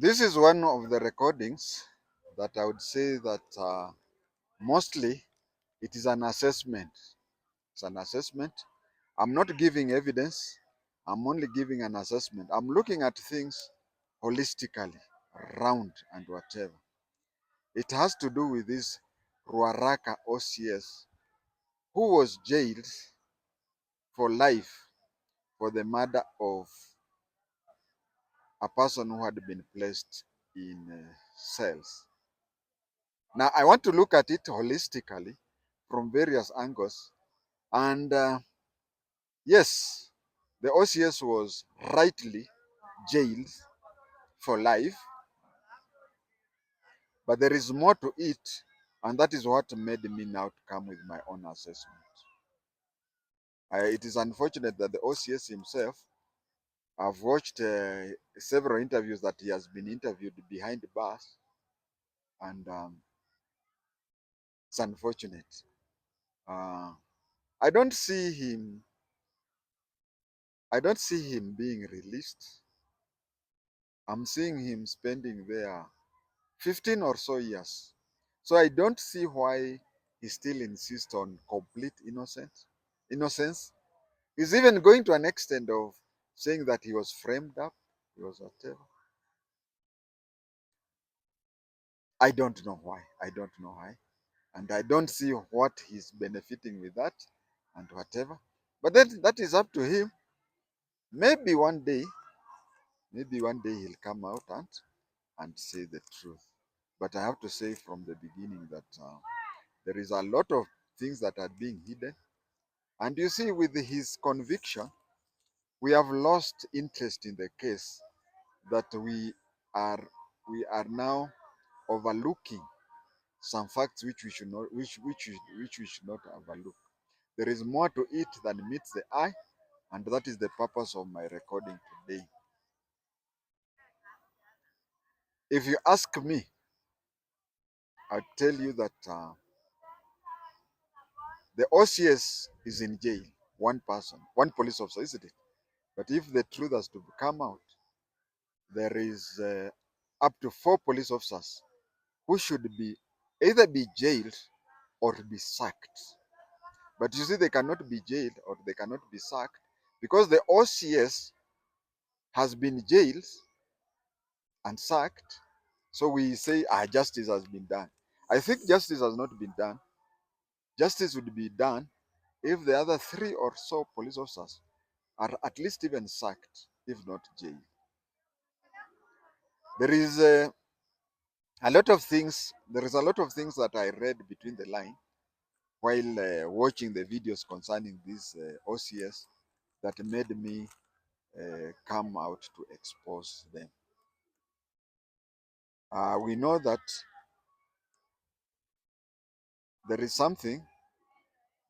This is one of the recordings that I would say that mostly it is an assessment. It's an assessment. I'm not giving evidence. I'm only giving an assessment. I'm looking at things holistically, round and whatever. It has to do with this Ruaraka OCS who was jailed for life for the murder of a person who had been placed in cells. Now, I want to look at it holistically from various angles. And yes, the OCS was rightly jailed for life, but there is more to it. And that is what made me now to come with my own assessment. It is unfortunate that the OCS himself, I've watched several interviews that he has been interviewed behind bars, and it's unfortunate. Uh, I don't see him. I don't see him being released. I'm seeing him spending there 15 or so years. So I don't see why he still insists on complete innocence. He's even going to an extent of saying that he was framed up, he was whatever. I don't know why. I don't know why. And I don't see what he's benefiting with that and whatever. But that is up to him. Maybe one day, he'll come out and say the truth. But I have to say from the beginning that there is a lot of things that are being hidden. And you see, with his conviction, we have lost interest in the case, that are we are now overlooking some facts which we should not which we should not overlook. There is more to it than meets the eye, and that is the purpose of my recording today. If you ask me, I'll tell you that the OCS is in jail, one person, one police officer, isn't it? But if the truth has to come out, there is up to 4 police officers who should be either be jailed or be sacked. But you see, they cannot be jailed or they cannot be sacked because the OCS has been jailed and sacked. So we say, justice has been done. I think justice has not been done. Justice would be done if the other 3 or so police officers are at least even sacked, if not jailed. There is a lot of things. There is a lot of things that I read between the line while watching the videos concerning this OCS that made me come out to expose them. We know that there is something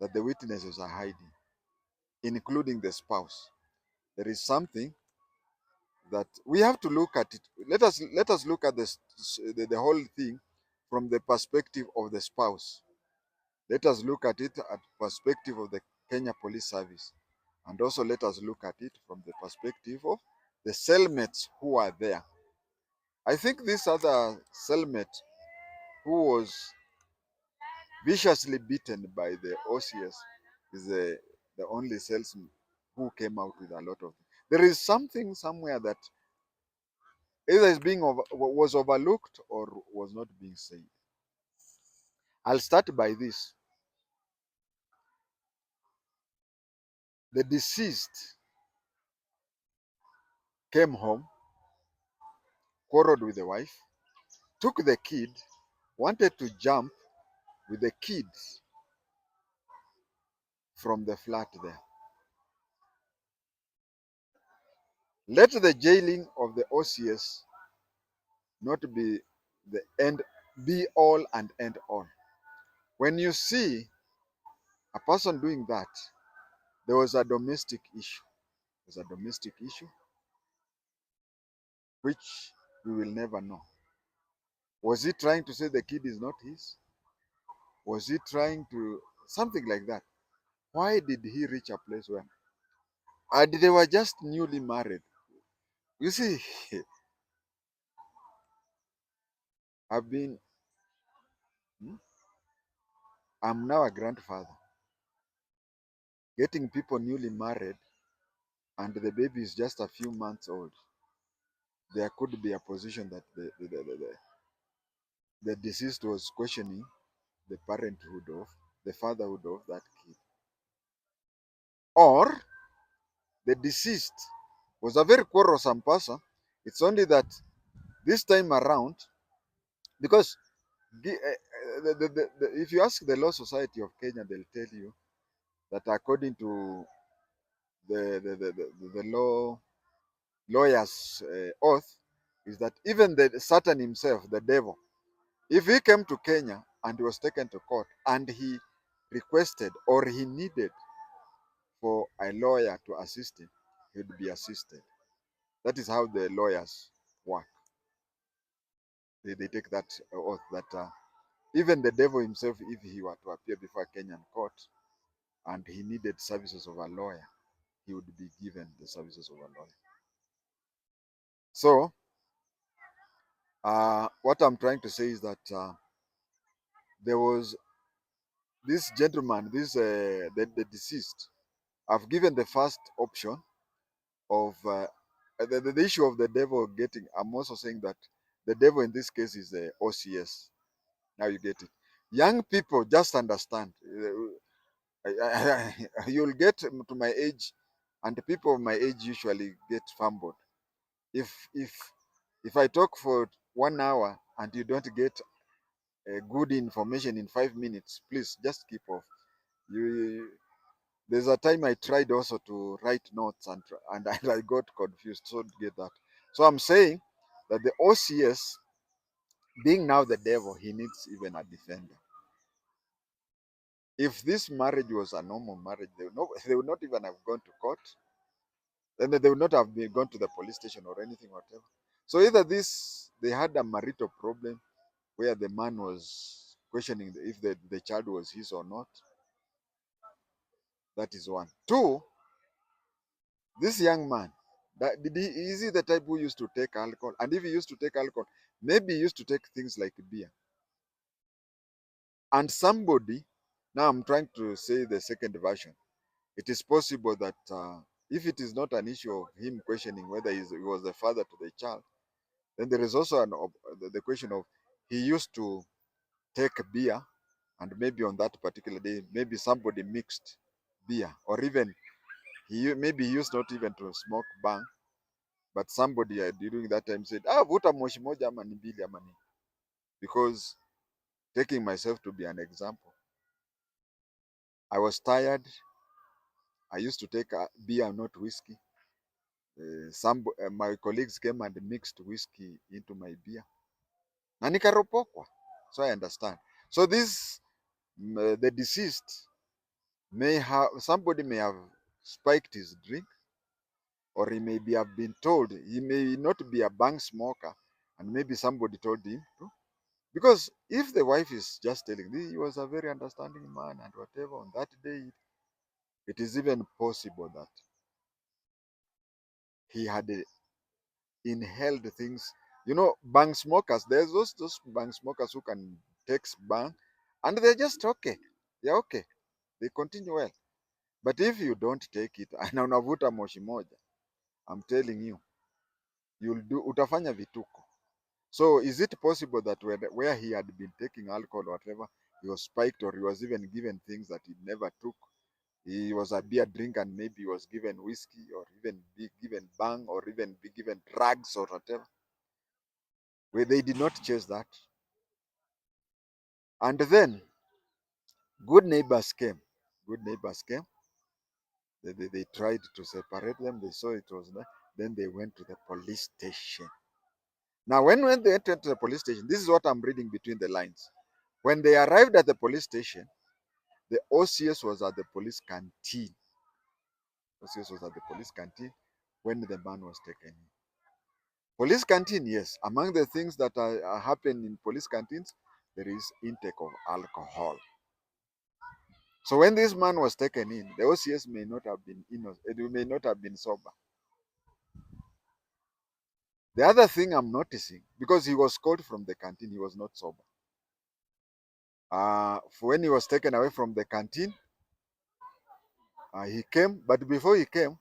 that the witnesses are hiding, including the spouse. There is something that we have to look at it. Let us look at this, the whole thing from the perspective of the spouse. Let us look at it at perspective of the Kenya Police Service, and also let us look at it from the perspective of the cellmates who are there. I think this other cellmate who was viciously beaten by the OCS is the only salesman who came out with a lot of. There is something somewhere that either is being was overlooked or was not being said. I'll start by this. The deceased came home, quarreled with the wife, took the kid, wanted to jump with the kids from the flat there. Let the jailing of the OCS not be the end, be all and end all. When you see a person doing that, there was a domestic issue. There's a domestic issue which we will never know. Was he trying to say the kid is not his? Was he trying to something like that? Why did he reach a place where they were just newly married? You see, I've been, hmm, I'm now a grandfather. Getting people newly married and the baby is just a few months old, there could be a position that the deceased was questioning the parenthood of, the fatherhood of that kid. Or the deceased was a very quarrelsome person. It's only that this time around, because if you ask the Law Society of Kenya, they'll tell you that according to the lawyer's oath, is that even the Satan himself, the devil, if he came to Kenya and was taken to court and he requested or he needed for a lawyer to assist him, he would be assisted. That is how the lawyers work. They take that oath that even the devil himself, if he were to appear before a Kenyan court and he needed services of a lawyer, he would be given the services of a lawyer. So, what I'm trying to say is that there was this gentleman, the deceased. I've given the first option of the issue of the devil getting. I'm also saying that the devil in this case is the OCS. Now you get it. Young people just understand. You'll get to my age, and the people of my age usually get fumbled. If if if I talk for 1 hour and you don't get good information in 5 minutes, please just keep off. You There's a time I tried also to write notes and I got confused. So get that. So I'm saying that the OCS, being now the devil, he needs even a defender. If this marriage was a normal marriage, they would not even have gone to court. Then they would not have been gone to the police station or anything, whatever. So either they had a marital problem where the man was questioning if the child was his or not. That is one. Two, this young man, is he the type who used to take alcohol? And if he used to take alcohol, maybe he used to take things like beer. And somebody, now I'm trying to say the second version. It is possible that if it is not an issue of him questioning whether he was the father to the child, then there is also the question of he used to take beer, and maybe on that particular day, maybe somebody mixed beer, or even maybe he used not even to smoke bang, but somebody during that time said, vuta moshi moja ama ni mbili ama ni, because taking myself to be an example, I was tired. I used to take beer, not whiskey. My colleagues came and mixed whiskey into my beer na nikaropokwa. So I understand. So the deceased somebody may have spiked his drink, or he may have been told, he may not be a bang smoker, and maybe somebody told him to. Because if the wife is just telling, he was a very understanding man and whatever, on that day, it is even possible that he had inhaled things. Bang smokers, there's those bang smokers who can take bang and they're just okay. They're okay. They continue well. But if you don't take it, na unavuta moshi moja, I'm telling you, utafanya vituko. So is it possible that where he had been taking alcohol or whatever, he was spiked, or he was even given things that he never took? He was a beer drinker and maybe he was given whiskey, or even be given bang, or even be given drugs or whatever. Where they did not chase that. And then good neighbors came. Good neighbors came. They tried to separate them. They saw it was there. Then they went to the police station. Now, when they entered the police station, this is what I'm reading between the lines. When they arrived at the police station, the OCS was at the police canteen. OCS was at the police canteen when the man was taken in. Police canteen, yes. Among the things that happen in police canteens, there is intake of alcohol. So when this man was taken in, the OCS may not have been innocent. It may not have been sober. The other thing I'm noticing, because he was called from the canteen, he was not sober. When he was taken away from the canteen, he came, but before he came,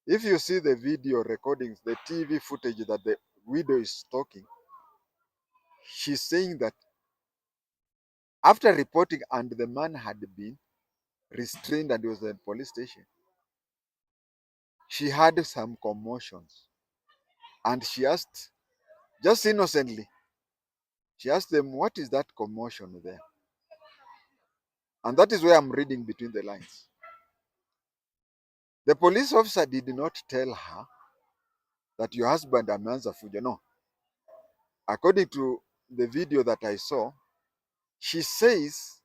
if you see the video recordings, the TV footage that the widow is talking, she's saying that after reporting and the man had been restrained and he was in the police station, she had some commotions. And she asked, just innocently, she asked them, what is that commotion there? And that is where I'm reading between the lines. The police officer did not tell her that your husband ameanza fujo. No. According to the video that I saw, she says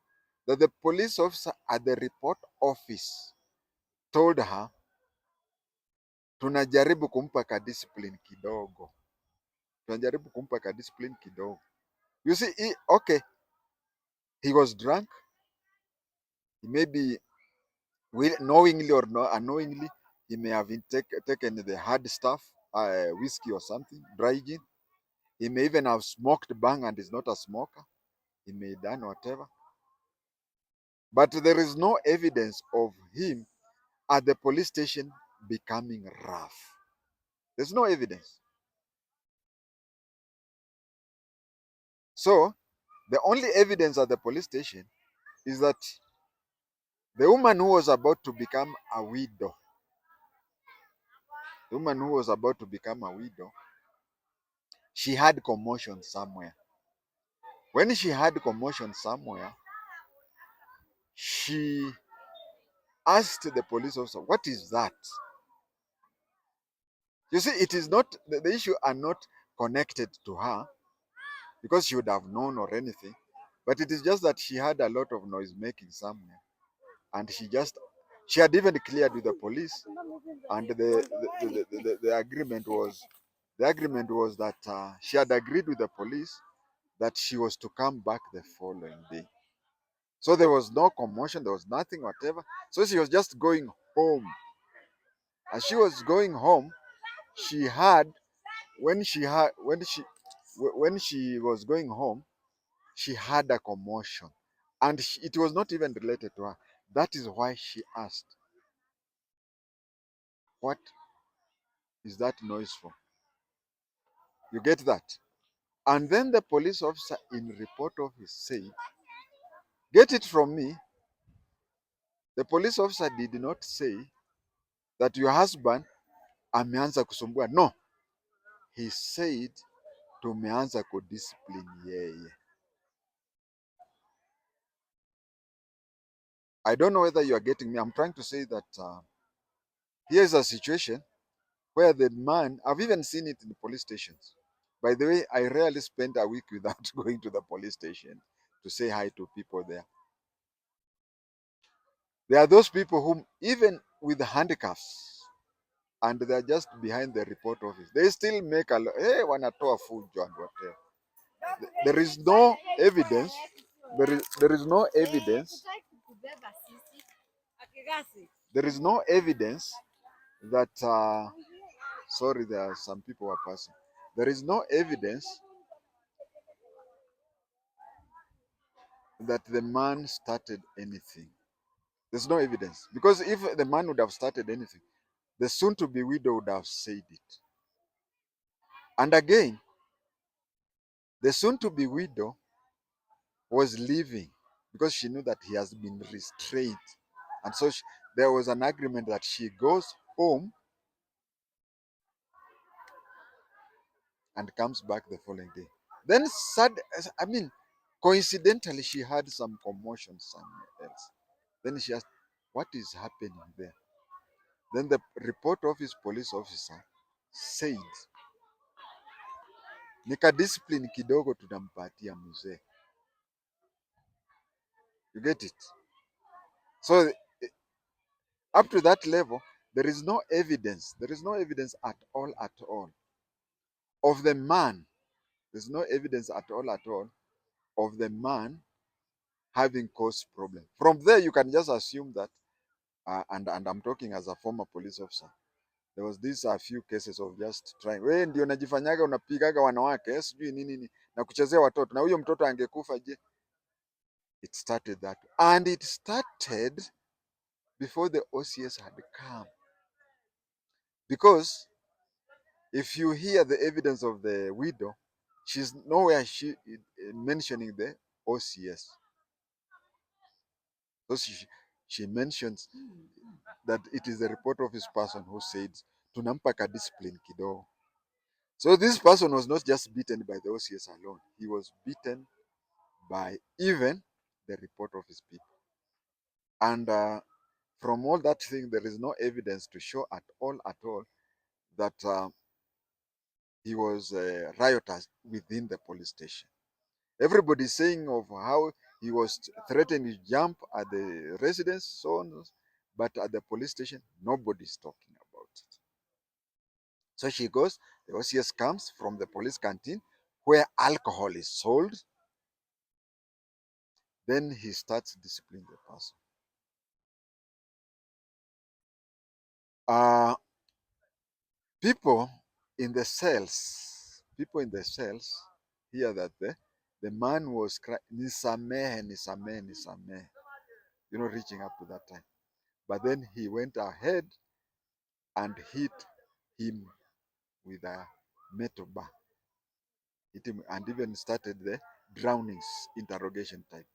that the police officer at the report office told her, tunajaribu kumpa ka discipline kidogo. Tunajaribu kumpa ka discipline kidogo. You see, okay, he was drunk. He may be knowingly or not unknowingly, he may have taken the hard stuff, whiskey or something, dry gin. He may even have smoked bang and is not a smoker. He may have done whatever. But there is no evidence of him at the police station becoming rough. There's no evidence. So the only evidence at the police station is that the woman who was about to become a widow, she had commotion somewhere. When she had commotion somewhere, she asked the police officer, what is that? You see, it is not, the issue are not connected to her because she would have known or anything, but it is just that she had a lot of noise making somewhere. And she had even cleared with the police, and the agreement was that she had agreed with the police that she was to come back the following day. So there was no commotion, there was nothing, whatever. So she was just going home. As she was going home, she had when she was going home, she had a commotion, and it was not even related to her. That is why she asked, what is that noise for? You get that? And then the police officer in report office said, get it from me, the police officer did not say that your husband ameanza kusumbua. No, he said tumeanza kudiscipline yeye. I don't know whether you are getting me. I'm trying to say that here's a situation where the man, I've even seen it in the police stations. By the way, I rarely spend a week without going to the police station to say hi to people there. There are those people whom, even with handcuffs, and they're just behind the report office, they still make a hey, wanatoa fujo and whatever. There is no evidence. There is no evidence. There is no evidence that. Sorry, there are some people who are passing. There is no evidence that the man started anything. There's no evidence. Because if the man would have started anything, the soon-to-be widow would have said it. And again, the soon-to-be widow was leaving because she knew that he has been restrained. And so there was an agreement that she goes home and comes back the following day. Then, coincidentally, she had some commotion somewhere else. Then she asked, what is happening there? Then the report office police officer said, nika discipline kidogo tunampatia mzee. You get it? So up to that level, there is no evidence. There is no evidence at all of the man. There's no evidence at all of the man having caused problem. From there, you can just assume that, and I'm talking as a former police officer, There was these a few cases of just trying. Wewe ndio unajifanyaga unapigaga wanawake, sijui nini na kuchezea watoto. Na huyo mtoto angekufa je? It started that. And it started before the OCS had come. Because if you hear the evidence of the widow, she's nowhere mentioning the OCS. So she mentions that it is the report office person who said tunampa ka discipline kidogo. So this person was not just beaten by the OCS alone. He was beaten by even the report office people. And from all that thing, there is no evidence to show at all that he was riotous within the police station. Everybody saying of how he was threatening to jump at the residence, so on, but at the police station, nobody's talking about it. So she goes, the OCS comes from the police canteen where alcohol is sold. Then he starts disciplining the person. People in the cells hear that the man was crying, nisamehe, nisamehe, nisamehe, reaching up to that time. But then he went ahead and hit him with a metal bar. Hit him and even started the drownings interrogation type.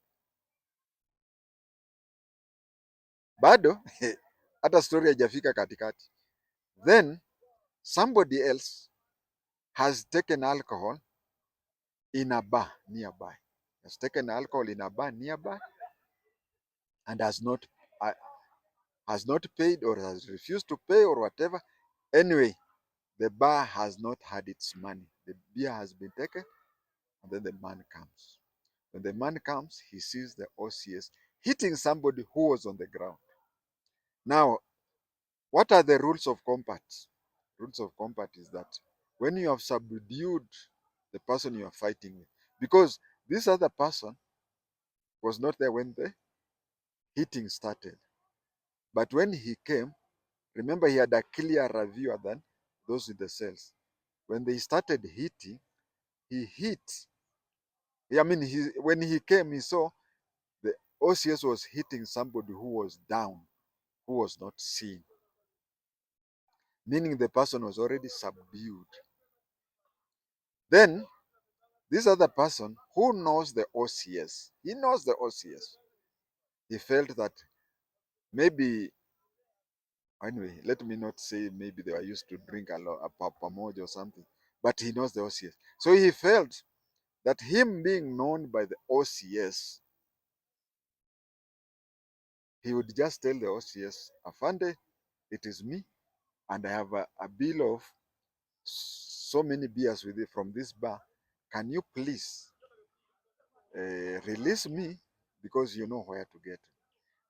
Bado hata story haijafika katikati. Then somebody else has taken alcohol in a bar nearby. Has taken alcohol in a bar nearby and has not paid or has refused to pay or whatever. Anyway, the bar has not had its money. The beer has been taken, and then the man comes. When the man comes, he sees the OCS hitting somebody who was on the ground. Now, what are the rules of combat? Rules of combat is that when you have subdued the person you are fighting with, because this other person was not there when the hitting started, but when he came, remember he had a clearer view than those in the cells. When they started hitting, he hit. I mean, when he came, he saw the OCS was hitting somebody who was down, who was not seen, meaning the person was already subdued. Then this other person who knows the OCS, he knows the OCS. He felt that maybe, anyway, let me not say maybe they were used to drink a lot, a pamoja or something, but he knows the OCS. So he felt that him being known by the OCS, he would just tell the OCS, Afande, it is me, and I have a bill of so many beers with it from this bar. Can you please release me because you know where to get it?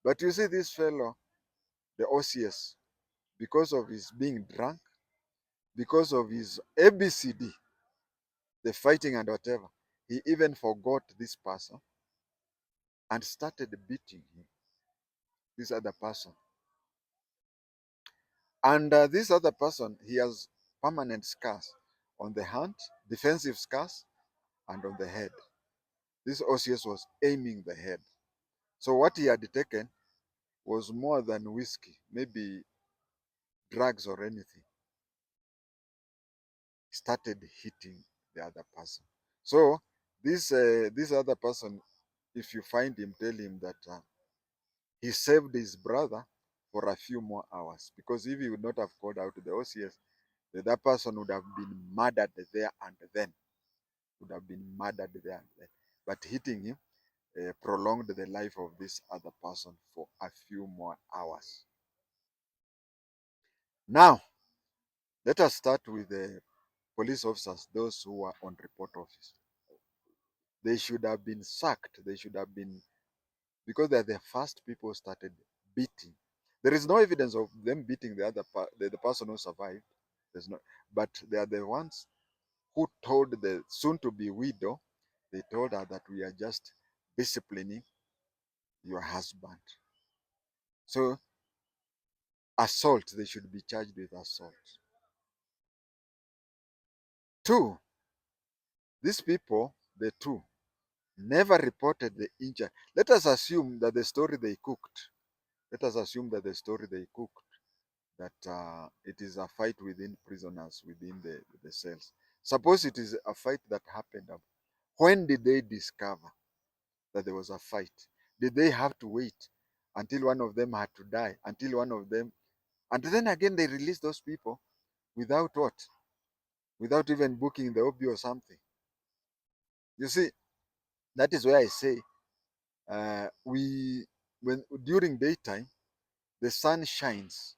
But you see this fellow, the OCS, because of his being drunk, because of his ABCD, the fighting and whatever, he even forgot this person and started beating him, this other person. And this other person, he has permanent scars on the hand, defensive scars, and on the head. This OCS was aiming the head. So what he had taken was more than whiskey, maybe drugs or anything. He started hitting the other person. So this other person, if you find him, tell him that he saved his brother for a few more hours, because if he would not have called out to the OCS, that person would have been murdered there and then. Would have been murdered there and then. But hitting him prolonged the life of this other person for a few more hours. Now, let us start with the police officers, those who were on report office. They should have been sacked. They should have been, because they're the first people who started beating. There is no evidence of them beating the person who survived. There's no, but they are the ones who told the soon-to-be widow, they told her that we are just disciplining your husband. So assault, they should be charged with assault. 2, these people, the 2, never reported the injury. Let us assume that the story they cooked, let us assume that the story they cooked, that it is a fight within prisoners, within the cells. Suppose it is a fight that happened. When did they discover that there was a fight? Did they have to wait until one of them had to die, until one of them, and then again they release those people without what? Without even booking the OB or something. You see, that is where I say we when during daytime the sun shines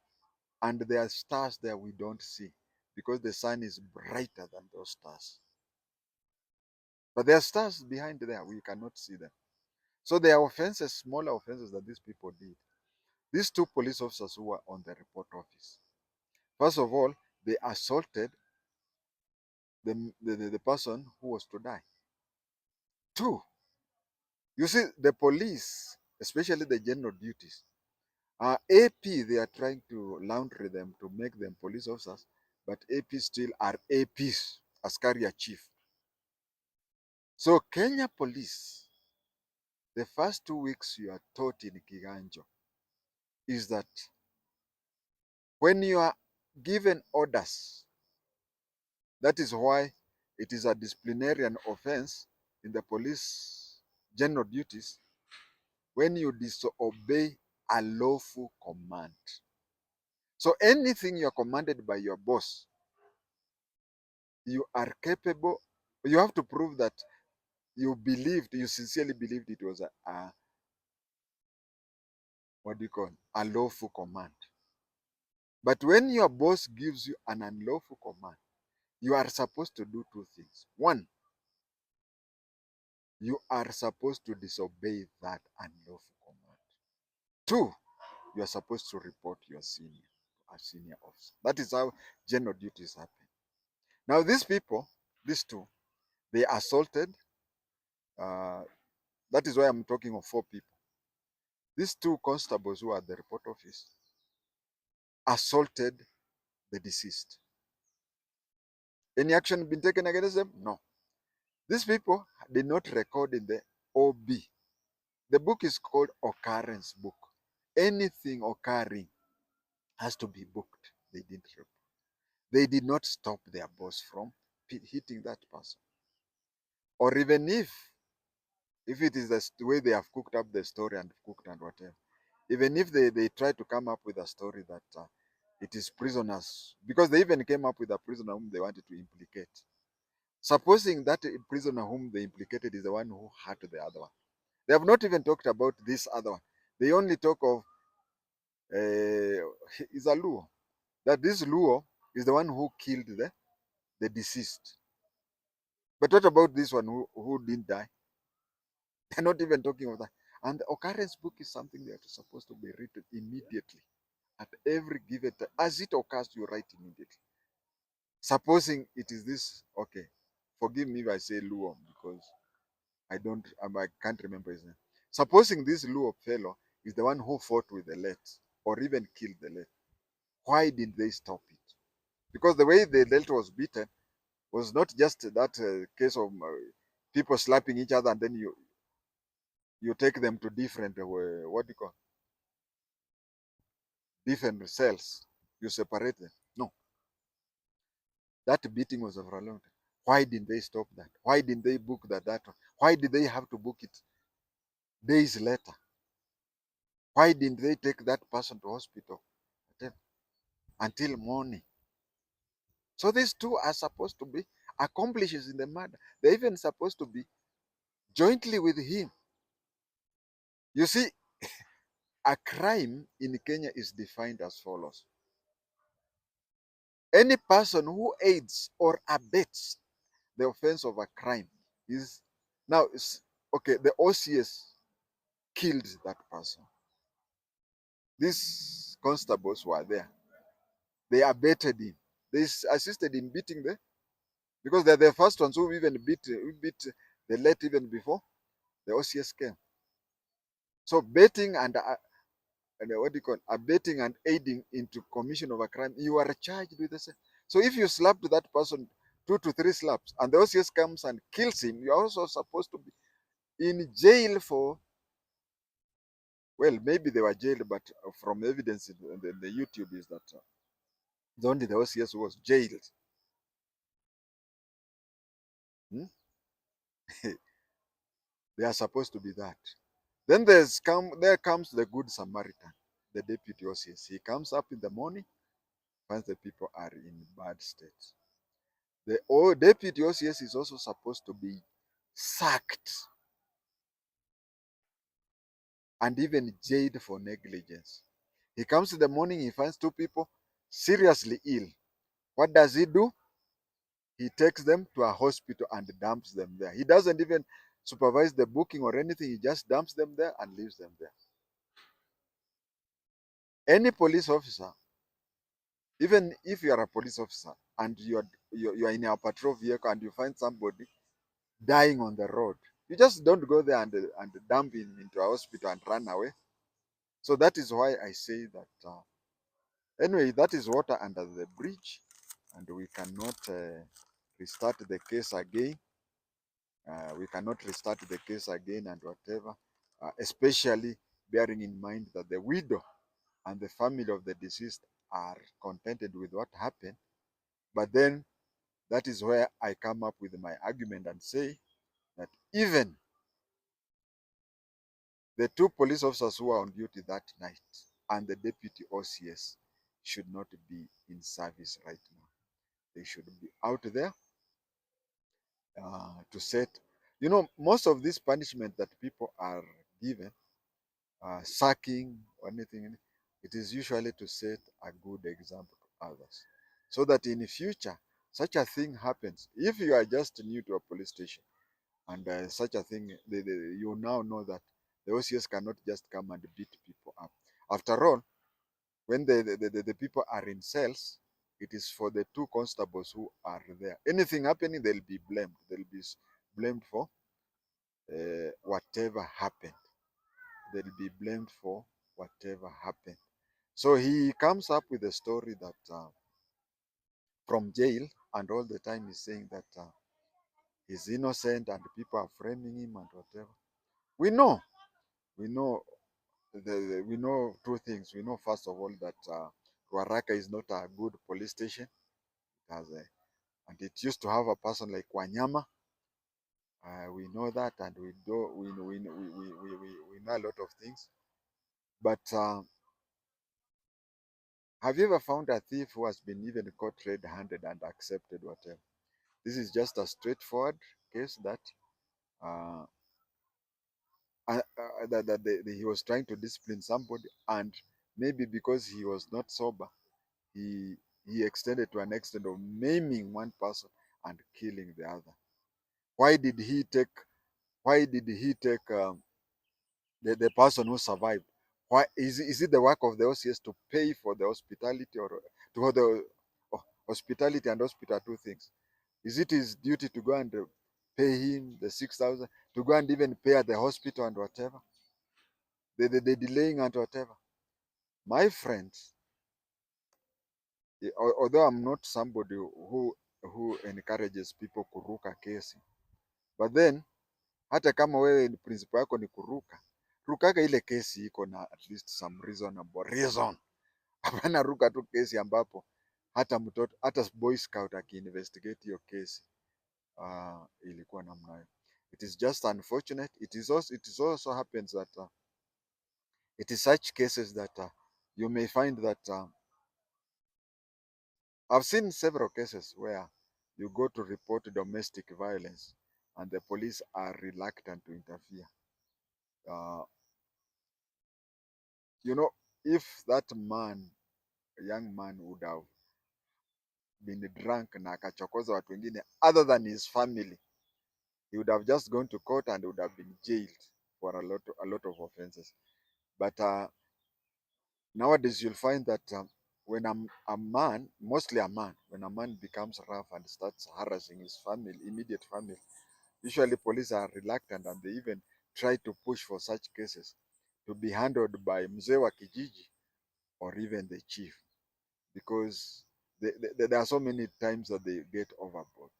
and there are stars there we don't see because the sun is brighter than those stars. But there are stars behind there, we cannot see them. So there are offenses, smaller offenses that these people did. These 2 police officers who were on the report office, first of all, they assaulted the person who was to die. 2, you see, the police, especially the general duties, AP, they are trying to laundry them to make them police officers, but AP still are APs, as carrier chief. So Kenya police, the first 2 weeks you are taught in Kiganjo is that when you are given orders, that is why it is a disciplinarian offense in the police general duties when you disobey a lawful command. So anything you are commanded by your boss, you are capable, you have to prove that you believed, you sincerely believed it was a what do you call, a lawful command. But when your boss gives you an unlawful command, you are supposed to do 2 things. 1, you are supposed to disobey that unlawful command. 2, you are supposed to report your senior, a senior officer. That is how general duties happen. Now these people, these 2, they assaulted. Uh, that is why I'm talking of 4 people. These 2 constables who are at the report office assaulted the deceased. Any action been taken against them? No. These people did not record in the OB. The book is called occurrence book. Anything occurring has to be booked. They didn't report. They did not stop their boss from hitting that person. Or even if it is the way they have cooked up the story and cooked and whatever, even if they try to come up with a story that it is prisoners, because they even came up with a prisoner whom they wanted to implicate. Supposing that prisoner whom they implicated is the one who hurt the other one. They have not even talked about this other one. They only talk of is a Luo. That this Luo is the one who killed the deceased. But what about this one who didn't die? They're not even talking of that. And the occurrence book is something that is supposed to be written immediately. At every given time. As it occurs, you write immediately. Supposing it is this, okay, forgive me if I say Luo because I can't remember his name. Supposing this Luo fellow is the one who fought with the late or even killed the late, why did they stop it? Because the way the late was beaten was not just that case of people slapping each other and then you take them to different what do you call, different cells. You separate them. No, that beating was over a long time. Why didn't they stop that? Why didn't they book that one? Why did they have to book it days later? Why didn't they take that person to hospital until morning? So these 2 are supposed to be accomplices in the murder. They're even supposed to be jointly with him. You see, a crime in Kenya is defined as follows. Any person who aids or abets the offense of a crime is now, okay, the OCS killed that person. These constables were there. They abetted him. They assisted in beating because they're the first ones who even beat the late even before the OCS came. So betting and what do you call, abetting and aiding into commission of a crime, you are charged with the same. So if you slapped that person 2 to 3 slaps and the OCS comes and kills him, you are also supposed to be in jail for, well, maybe they were jailed, but from evidence in the YouTube is that only the OCS who was jailed. Hmm? They are supposed to be that. Then there comes the good Samaritan, the deputy OCS. He comes up in the morning, finds the people are in bad state. The deputy OCS is also supposed to be sacked and even jailed for negligence. He comes in the morning, he finds 2 people seriously ill. What does he do? He takes them to a hospital and dumps them there. He doesn't even supervise the booking or anything. He just dumps them there and leaves them there. Any police officer, even if you are a police officer and you are in a patrol vehicle and you find somebody dying on the road, you just don't go there and dump him into a hospital and run away. So that is why I say that, anyway, that is water under the bridge, and we cannot restart the case again. We cannot restart the case again and whatever, especially bearing in mind that the widow and the family of the deceased are contented with what happened. But then that is where I come up with my argument and say that even the 2 police officers who are on duty that night and the deputy OCS should not be in service right now. They should be out there to set, most of this punishment that people are given, sacking or anything, it is usually to set a good example to others. So that in the future, such a thing happens. If you are just new to a police station and such a thing, you now know that the OCS cannot just come and beat people up. After all, when the people are in cells, it is for the 2 constables who are there. Anything happening, they'll be blamed. They'll be blamed for whatever happened. They'll be blamed for whatever happened. So he comes up with a story that from jail, and all the time he's saying that he's innocent and people are framing him and whatever. We know, we know, we know 2 things. We know first of all that Ruaraka is not a good police station. It has and it used to have a person like Wanyama. We know that, and we know a lot of things. But have you ever found a thief who has been even caught red-handed and accepted whatever? This is just a straightforward case that he was trying to discipline somebody, and maybe because he was not sober, he he extended to an extent of maiming one person and killing the other. Why did he take? Why did he take the person who survived? Why is it the work of the OCS to pay for the hospitality, or to hold the hospitality and hospital 2 things? Is it his duty to go and pay him the 6,000, to go and even pay at the hospital and whatever, the delaying and whatever? My friends, although I'm not somebody who encourages people kuruka kesi, but then hata kama wewe principle yako ni kuruka, rukaga ile kesi iko na at least some reasonable reason. Hapana ruka tu kesi ambapo hata mtoto, hata boy scout akiinvestigate hiyo kesi ilikuwa namna hiyo. It is just unfortunate. It is also happens that it is such cases that you may find that I've seen several cases where you go to report domestic violence and the police are reluctant to interfere. Uh, if that man, a young man, would have been drunk na akachokoza watu wengine other than his family, he would have just gone to court and would have been jailed for a lot of offenses. But nowadays you'll find that when a man, mostly a man, when a man becomes rough and starts harassing his family, immediate family, usually police are reluctant and they even try to push for such cases to be handled by mzee wa kijiji or even the chief, because there are so many times that they get overboard.